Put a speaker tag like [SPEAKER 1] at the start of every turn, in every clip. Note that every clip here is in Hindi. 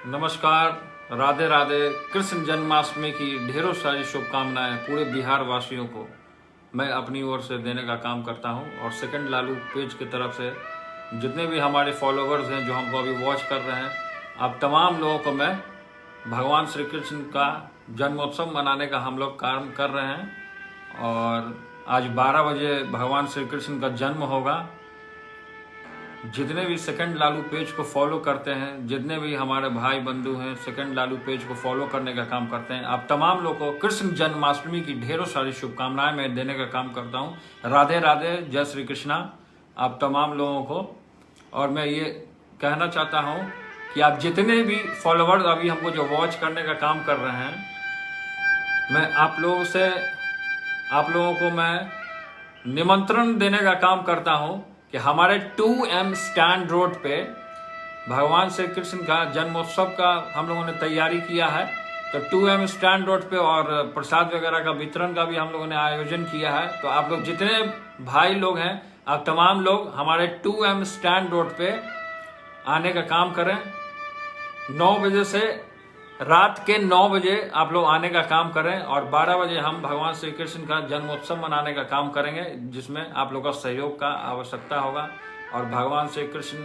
[SPEAKER 1] नमस्कार, राधे राधे। कृष्ण जन्माष्टमी की ढेरों सारी शुभकामनाएं पूरे बिहार वासियों को मैं अपनी ओर से देने का काम करता हूं। और सेकंड लालू पेज की तरफ से जितने भी हमारे फॉलोवर्स हैं जो हमको अभी वॉच कर रहे हैं, आप तमाम लोगों को मैं भगवान श्री कृष्ण का जन्मोत्सव मनाने का हम लोग काम कर रहे हैं। और आज 12 बजे भगवान श्री कृष्ण का जन्म होगा। जितने भी सेकंड लालू पेज को फॉलो करते हैं, जितने भी हमारे भाई बंधु हैं सेकंड लालू पेज को फॉलो करने का काम करते हैं, आप तमाम लोगों को कृष्ण जन्माष्टमी की ढेरों सारी शुभकामनाएं मैं देने का काम करता हूं। राधे राधे, जय श्री कृष्णा आप तमाम लोगों को। और मैं ये कहना चाहता हूं कि आप जितने भी फॉलोवर्स अभी हमको जो वॉच करने का काम कर रहे हैं, मैं आप लोगों को मैं निमंत्रण देने का काम करता हूं कि हमारे 2M स्टैंड रोड पे भगवान श्री कृष्ण का जन्मोत्सव का हम लोगों ने तैयारी किया है। तो 2M स्टैंड रोड पे और प्रसाद वगैरह का वितरण का भी हम लोगों ने आयोजन किया है। तो आप लोग जितने भाई लोग हैं, आप तमाम लोग हमारे 2M स्टैंड रोड पे आने का काम करें। 9 बजे से रात के 9 बजे आप लोग आने का काम करें और 12 बजे हम भगवान श्री कृष्ण का जन्मोत्सव मनाने का काम करेंगे, जिसमें आप लोगों का सहयोग का आवश्यकता होगा। और भगवान श्री कृष्ण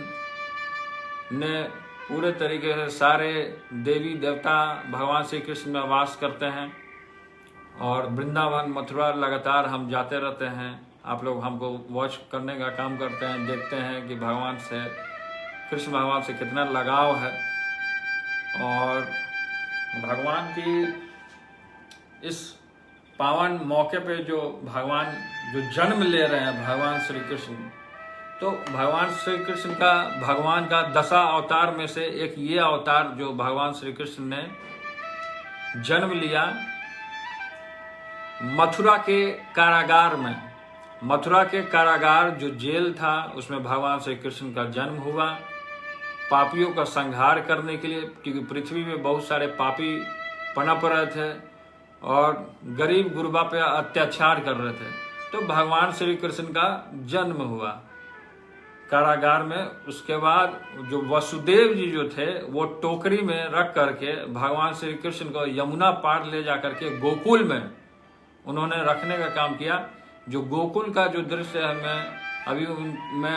[SPEAKER 1] ने पूरे तरीके से सारे देवी देवता भगवान श्री कृष्ण में वास करते हैं और वृंदावन मथुरा लगातार हम जाते रहते हैं। आप लोग हमको वॉच करने का काम करते हैं, देखते हैं कि भगवान से कृष्ण भगवान से कितना लगाव है। और भगवान की इस पावन मौके पे जो भगवान जो जन्म ले रहे हैं भगवान श्री कृष्ण, तो भगवान श्री कृष्ण का भगवान का 10 अवतार में से एक ये अवतार जो भगवान श्री कृष्ण ने जन्म लिया मथुरा के कारागार में। मथुरा के कारागार जो जेल था उसमें भगवान श्री कृष्ण का जन्म हुआ, पापियों का संहार करने के लिए, क्योंकि पृथ्वी में बहुत सारे पापी पनप रहे थे और गरीब गुरबा पे अत्याचार कर रहे थे। तो भगवान श्री कृष्ण का जन्म हुआ कारागार में। उसके बाद जो वसुदेव जी जो थे वो टोकरी में रख करके भगवान श्री कृष्ण को यमुना पार ले जा करके गोकुल में उन्होंने रखने का काम किया। जो गोकुल का जो दृश्य है, मैं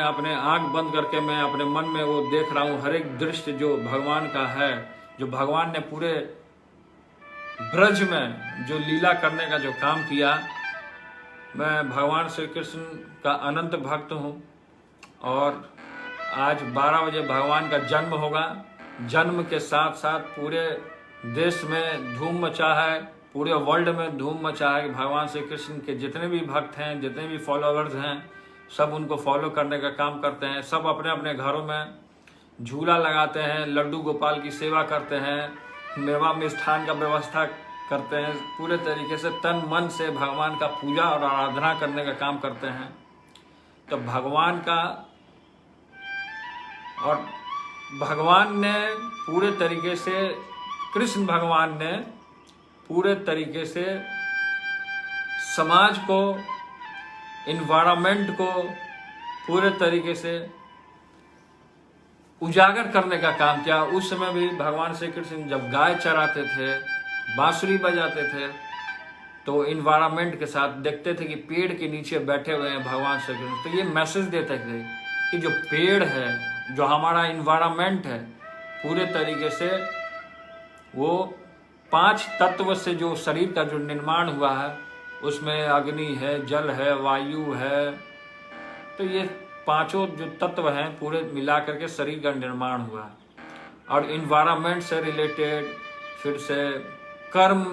[SPEAKER 1] अपने आंख बंद करके मैं अपने मन में वो देख रहा हूँ। हर एक दृश्य जो भगवान का है, जो भगवान ने पूरे ब्रज में जो लीला करने का जो काम किया। मैं भगवान श्री कृष्ण का अनंत भक्त हूँ और आज 12 बजे भगवान का जन्म होगा। जन्म के साथ साथ पूरे देश में धूम मचा है, पूरे वर्ल्ड में धूम मचा है कि भगवान श्री कृष्ण के जितने भी भक्त हैं, जितने भी फॉलोअर्स हैं, सब उनको फॉलो करने का काम करते हैं। सब अपने अपने घरों में झूला लगाते हैं, लड्डू गोपाल की सेवा करते हैं, मेवा मिष्ठान का व्यवस्था करते हैं, पूरे तरीके से तन मन से भगवान का पूजा और आराधना करने का काम करते हैं। तो भगवान का और भगवान ने पूरे तरीके से, कृष्ण भगवान ने पूरे तरीके से समाज को, इन्वायरमेंट को पूरे तरीके से उजागर करने का काम किया। उस समय भी भगवान श्री कृष्ण जब गाय चराते थे, बांसुरी बजाते थे, तो इन्वायरमेंट के साथ देखते थे कि पेड़ के नीचे बैठे हुए हैं भगवान श्री कृष्ण। तो ये मैसेज देते थे कि जो पेड़ है, जो हमारा इन्वायरमेंट है, पूरे तरीके से वो 5 तत्व से जो शरीर का जो निर्माण हुआ है, उसमें अग्नि है, जल है, वायु है। तो ये 5 जो तत्व हैं पूरे मिला करके शरीर का निर्माण हुआ है। और इन्वायरमेंट से रिलेटेड फिर से कर्म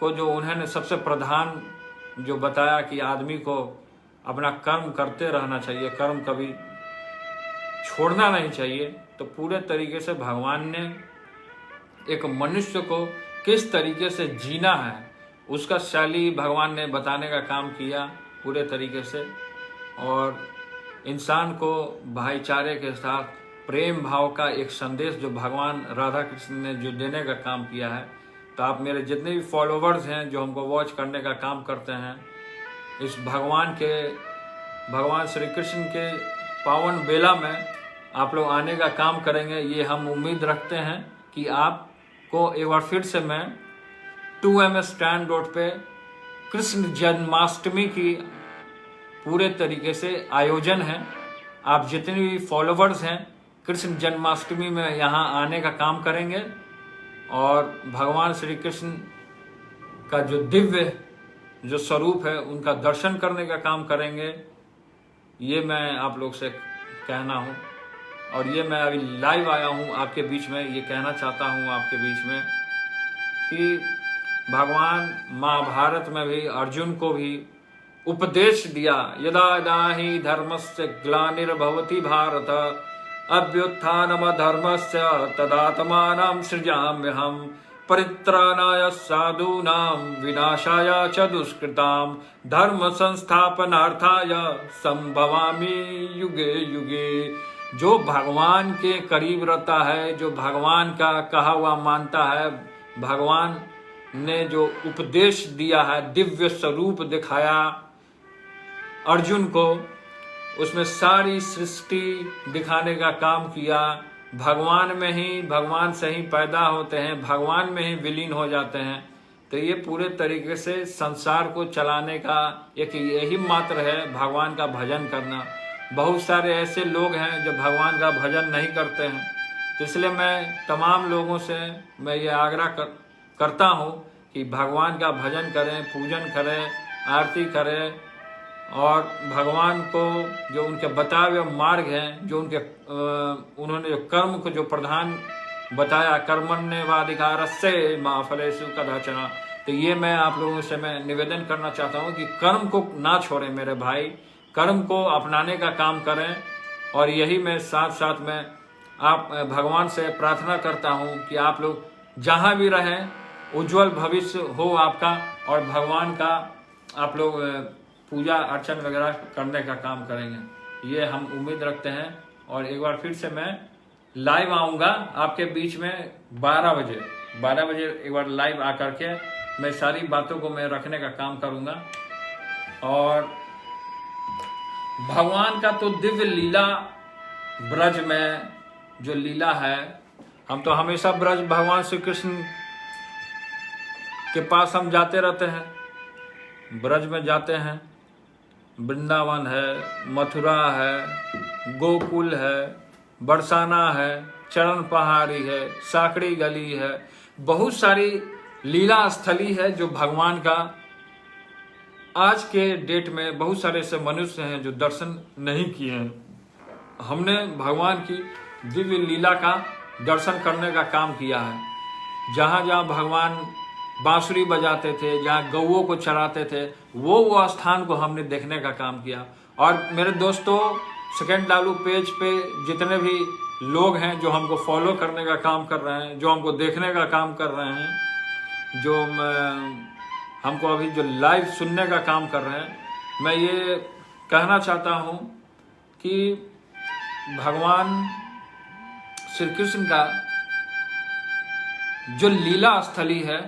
[SPEAKER 1] को जो उन्होंने सबसे प्रधान जो बताया कि आदमी को अपना कर्म करते रहना चाहिए, कर्म कभी छोड़ना नहीं चाहिए। तो पूरे तरीके से भगवान ने एक मनुष्य को किस तरीके से जीना है उसका शैली भगवान ने बताने का काम किया पूरे तरीके से। और इंसान को भाईचारे के साथ प्रेम भाव का एक संदेश जो भगवान राधा कृष्ण ने जो देने का काम किया है। तो आप मेरे जितने भी फॉलोवर्स हैं जो हमको वॉच करने का काम करते हैं, इस भगवान श्री कृष्ण के पावन बेला में आप लोग आने का काम करेंगे, ये हम उम्मीद रखते हैं। कि आपको एक बार फिर से मैं 2M स्टैंड रोड पे कृष्ण जन्माष्टमी की पूरे तरीके से आयोजन है। आप जितने भी फॉलोवर्स हैं कृष्ण जन्माष्टमी में यहाँ आने का काम करेंगे और भगवान श्री कृष्ण का जो दिव्य जो स्वरूप है उनका दर्शन करने का काम करेंगे। ये मैं आप लोग से कहना हूँ और ये मैं अभी लाइव आया हूँ आपके बीच में, ये कहना चाहता हूँ आपके बीच में कि भगवान महाभारत में भी अर्जुन को भी उपदेश दिया, यदा यदा हि धर्मस्य ग्लानिर्भवति भारत अभ्युत्थानमधर्मस्य तदात्मानं सृजाम्यहम् परित्राणाय साधूनां विनाशाय च दुष्कृतां धर्म संस्थापनार्थाय संभवामि युगे युगे। जो भगवान के करीब रहता है, जो भगवान का कहा हुआ मानता है, भगवान ने जो उपदेश दिया है, दिव्य स्वरूप दिखाया अर्जुन को, उसमें सारी सृष्टि दिखाने का काम किया। भगवान में ही, भगवान से ही पैदा होते हैं, भगवान में ही विलीन हो जाते हैं। तो ये पूरे तरीके से संसार को चलाने का एक यही मात्र है, भगवान का भजन करना। बहुत सारे ऐसे लोग हैं जो भगवान का भजन नहीं करते हैं, तो इसलिए मैं तमाम लोगों से मैं ये आग्रह करता हूँ कि भगवान का भजन करें, पूजन करें, आरती करें और भगवान को जो उनके बताए हुए मार्ग हैं, जो उन्होंने जो कर्म को जो प्रधान बताया, कर्मण्येवाधिकारस्य मा फलेषु कदाचन, तो ये मैं आप लोगों से मैं निवेदन करना चाहता हूँ कि कर्म को ना छोड़ें मेरे भाई, कर्म को अपनाने का काम करें। और यही मैं साथ साथ में आप भगवान से प्रार्थना करता हूँ कि आप लोग जहाँ भी रहें उज्जवल भविष्य हो आपका और भगवान का आप लोग पूजा अर्चन वगैरह करने का काम करेंगे, ये हम उम्मीद रखते हैं। और एक बार फिर से मैं लाइव आऊँगा आपके बीच में 12 बजे एक बार लाइव आकर के मैं सारी बातों को मैं रखने का काम करूँगा। और भगवान का तो दिव्य लीला, ब्रज में जो लीला है, हम तो हमेशा ब्रज भगवान श्री कृष्ण के पास हम जाते रहते हैं, ब्रज में जाते हैं। वृंदावन है, मथुरा है, गोकुल है, बरसाना है, चरण पहाड़ी है, साकड़ी गली है, बहुत सारी लीला स्थली है जो भगवान का आज के डेट में बहुत सारे ऐसे मनुष्य हैं जो दर्शन नहीं किए हैं। हमने भगवान की दिव्य लीला का दर्शन करने का काम किया है। जहाँ जहाँ भगवान बांसुरी बजाते थे, जहाँ गौओं को चराते थे, वो स्थान को हमने देखने का काम किया। और मेरे दोस्तों, सेकंड लालू पेज पे जितने भी लोग हैं जो हमको फॉलो करने का काम कर रहे हैं, जो हमको देखने का काम कर रहे हैं, जो हमको अभी जो लाइव सुनने का काम कर रहे हैं, मैं ये कहना चाहता हूँ कि भगवान श्री कृष्ण का जो लीला स्थली है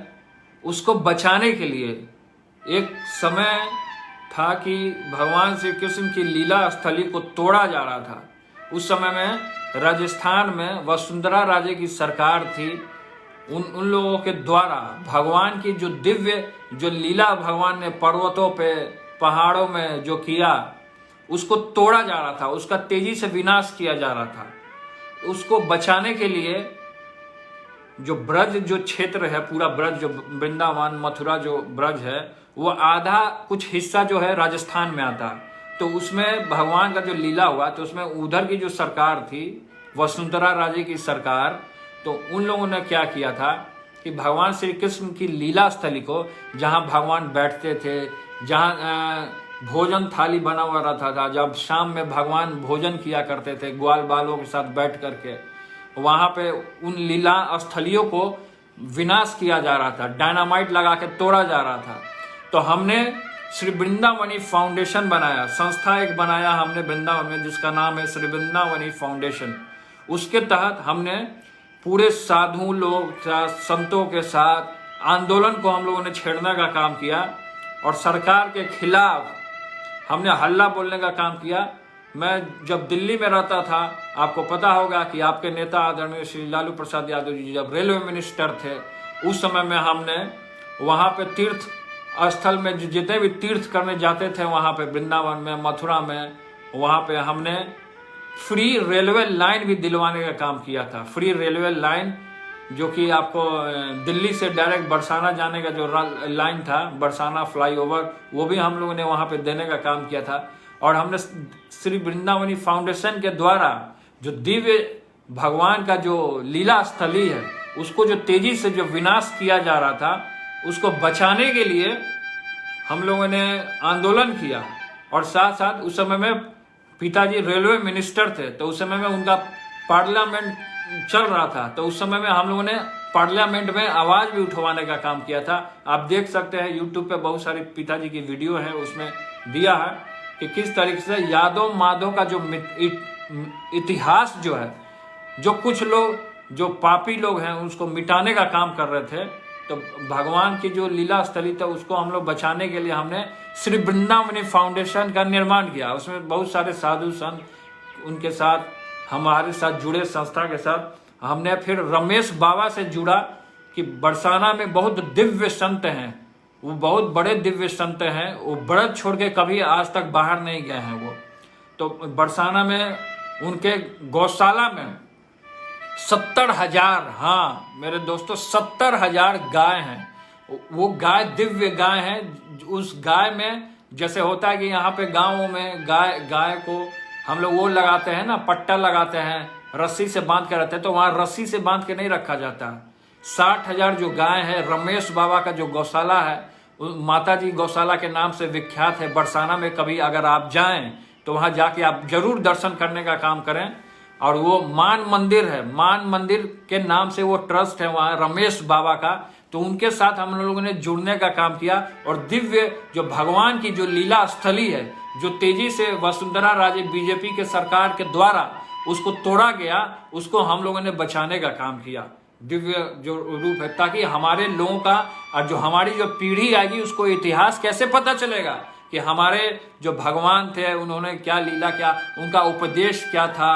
[SPEAKER 1] उसको बचाने के लिए एक समय था कि भगवान श्री कृष्ण की लीला स्थली को तोड़ा जा रहा था। उस समय में राजस्थान में वसुंधरा राजे की सरकार थी। उन लोगों के द्वारा भगवान की जो दिव्य जो लीला भगवान ने पर्वतों पे, पहाड़ों में जो किया, उसको तोड़ा जा रहा था, उसका तेजी से विनाश किया जा रहा था। उसको बचाने के लिए जो ब्रज जो क्षेत्र है, पूरा ब्रज जो वृंदावन मथुरा जो ब्रज है, वो आधा कुछ हिस्सा जो है राजस्थान में आता। तो उसमें भगवान का जो लीला हुआ, तो उसमें उधर की जो सरकार थी, वसुंधरा राजे की सरकार, तो उन लोगों ने क्या किया था कि भगवान श्री कृष्ण की लीला स्थली को, जहाँ भगवान बैठते थे, जहाँ भोजन थाली बना हुआ रहता था, जब शाम में भगवान भोजन किया करते थे ग्वाल बालों के साथ बैठ करके, वहां पे उन लीला स्थलियों को विनाश किया जा रहा था, डायनामाइट लगा के तोड़ा जा रहा था। तो हमने श्री वृंदावनी फाउंडेशन बनाया, संस्था एक बनाया हमने वृंदावन में, जिसका नाम है श्री वृंदावनी फाउंडेशन। उसके तहत हमने पूरे साधु लोग संतों के साथ आंदोलन को हम लोगों ने छेड़ने का काम किया और सरकार के खिलाफ हमने हल्ला बोलने का काम किया। मैं जब दिल्ली में रहता था, आपको पता होगा कि आपके नेता आदरणीय श्री लालू प्रसाद यादव जी जब रेलवे मिनिस्टर थे, उस समय में हमने वहाँ पे तीर्थ स्थल में जितने भी तीर्थ करने जाते थे, वहाँ पे वृंदावन में, मथुरा में, वहाँ पे हमने फ्री रेलवे लाइन भी दिलवाने का काम किया था। फ्री रेलवे लाइन जो कि आपको दिल्ली से डायरेक्ट बरसाना जाने का जो लाइन था, बरसाना फ्लाईओवर, वो भी हम लोगों ने वहाँ पे देने का काम किया था। और हमने श्री वृंदावनी फाउंडेशन के द्वारा जो दिव्य भगवान का जो लीला स्थली है, उसको जो तेजी से जो विनाश किया जा रहा था, उसको बचाने के लिए हम लोगों ने आंदोलन किया। और साथ साथ उस समय में पिताजी रेलवे मिनिस्टर थे, तो उस समय में उनका पार्लियामेंट चल रहा था, तो उस समय में हम लोगों ने पार्लियामेंट में आवाज भी उठवाने का काम किया था। आप देख सकते हैं यूट्यूब पे बहुत सारी पिताजी की वीडियो है, उसमें दिया है कि किस तरीके से यादव माधव का जो इतिहास जो है, जो कुछ लोग जो पापी लोग हैं उसको मिटाने का काम कर रहे थे। तो भगवान की जो लीला स्थली था उसको हम लोग बचाने के लिए हमने श्री वृंदावनी फाउंडेशन का निर्माण किया। उसमें बहुत सारे साधु संत उनके साथ, हमारे साथ जुड़े संस्था के साथ हमने फिर रमेश बाबा से जुड़ा कि बरसाना में बहुत दिव्य संत हैं, वो बहुत बड़े दिव्य संत हैं, वो ब्रज छोड़ के कभी आज तक बाहर नहीं गए हैं वो। तो बरसाना में उनके गौशाला में 70,000, हाँ मेरे दोस्तों 70,000 गाय हैं। वो गाय दिव्य गाय हैं। उस गाय में जैसे होता है कि यहाँ पे गाँवों में गाय को हम लोग वो लगाते हैं ना, पट्टा लगाते हैं, रस्सी से बांध के रखते हैं, तो वहाँ रस्सी से बांध के नहीं रखा जाता। 60,000 जो गाय है, रमेश बाबा का जो गौशाला है, माता जी गौशाला के नाम से विख्यात है। बरसाना में कभी अगर आप जाएं तो वहाँ जाके आप जरूर दर्शन करने का काम करें। और वो मान मंदिर है, मान मंदिर के नाम से वो ट्रस्ट है वहाँ रमेश बाबा का, तो उनके साथ हम लोगों ने जुड़ने का काम किया। और दिव्य जो भगवान की जो लीला स्थली है, जो तेजी से वसुंधरा राजे बीजेपी के सरकार के द्वारा उसको तोड़ा गया, उसको हम लोगों ने बचाने का काम किया। दिव्य जो रूप है, ताकि हमारे लोगों का और जो हमारी जो पीढ़ी आएगी उसको इतिहास कैसे पता चलेगा कि हमारे जो भगवान थे उन्होंने क्या लीला, क्या उनका उपदेश क्या था,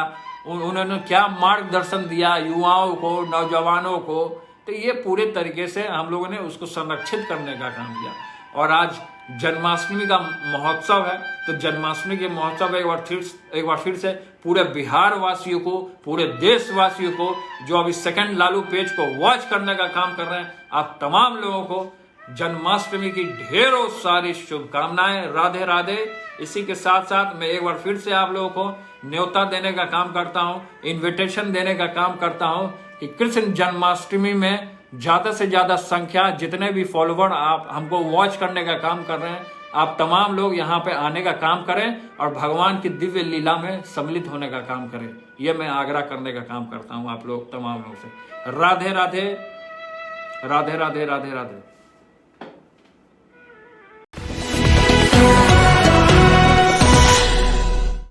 [SPEAKER 1] उन्होंने क्या मार्गदर्शन दिया युवाओं को, नौजवानों को। तो ये पूरे तरीके से हम लोगों ने उसको संरक्षित करने का काम किया। और आज जन्माष्टमी का महोत्सव है, तो जन्माष्टमी के महोत्सव एक बार फिर से पूरे बिहार वासियों को, पूरे देशवासियों को, जो अभी सेकंड लालू पेज को वॉच करने का काम कर रहे हैं, आप तमाम लोगों को जन्माष्टमी की ढेरों सारी शुभकामनाएं। राधे राधे। इसी के साथ साथ मैं एक बार फिर से आप लोगों को न्योता देने का काम करता हूं, इन्विटेशन देने का काम करता हूं कि कृष्ण जन्माष्टमी में ज्यादा से ज्यादा संख्या, जितने भी फॉलोवर आप हमको वॉच करने का काम कर रहे हैं, आप तमाम लोग यहाँ पे आने का काम करें और भगवान की दिव्य लीला में सम्मिलित होने का काम करें। ये मैं आग्रह करने का काम करता हूँ आप लोग तमाम लोग से। राधे राधे, राधे राधे, राधे राधे।